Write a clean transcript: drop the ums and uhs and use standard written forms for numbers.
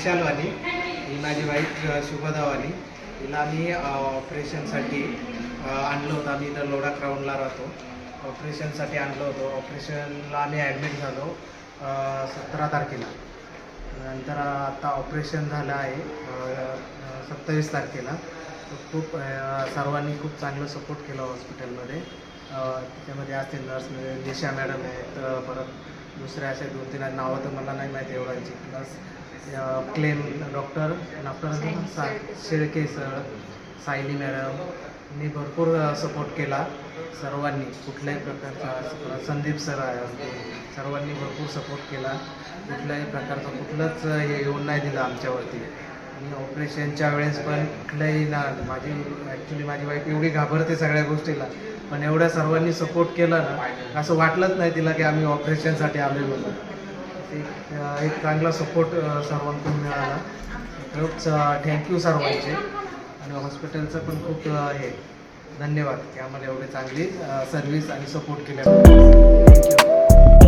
विशाल वाणी, ही माझी वाईफ शुभदा वाणी. तिला आम्ही ऑपरेशनसाठी आणलं होतं. आम्ही इथं लोढा ग्राउंडला राहतो. ऑपरेशनसाठी आणलं होतं. ऑपरेशनला आम्ही ॲडमिट झालो 17 तारखेला. नंतर आता ऑपरेशन झालं आहे 27 तारखेला. खूप सर्वांनी खूप चांगलं सपोर्ट केलं हॉस्पिटलमध्ये. त्याच्यामध्ये असतील नर्स निशा मॅडम आहेत, परत दुसऱ्या अशा 2-3 नावं तर मला नाही माहिती एवढ्यांची. प्लस क्लेम डॉक्टर शेळके सर, सायली मॅडमनी भरपूर सपोर्ट केला सर्वांनी. कुठल्याही प्रकारचा संदीप सर आहे, सर्वांनी भरपूर सपोर्ट केला. कुठल्याही प्रकारचं कुठलंच हे येऊन नाही दिलं आमच्यावरती. आणि ऑपरेशनच्या वेळेस पण कुठल्याही ॲक्च्युली माझी वाईफ एवढी घाबरते सगळ्या गोष्टीला, पण एवढ्या सर्वांनी सपोर्ट केला ना, असं वाटलंच नाही तिला की आम्ही ऑपरेशनसाठी आलेलो होतो. एक चांगला सपोर्ट सर्वांकडून मिळाला. खूप थँक्यू सर्वांचे. आणि हॉस्पिटलचं पण खूप धन्यवाद की आम्हाला एवढी चांगली सर्व्हिस आणि सपोर्ट केल्याबद्दल. थँक्यू.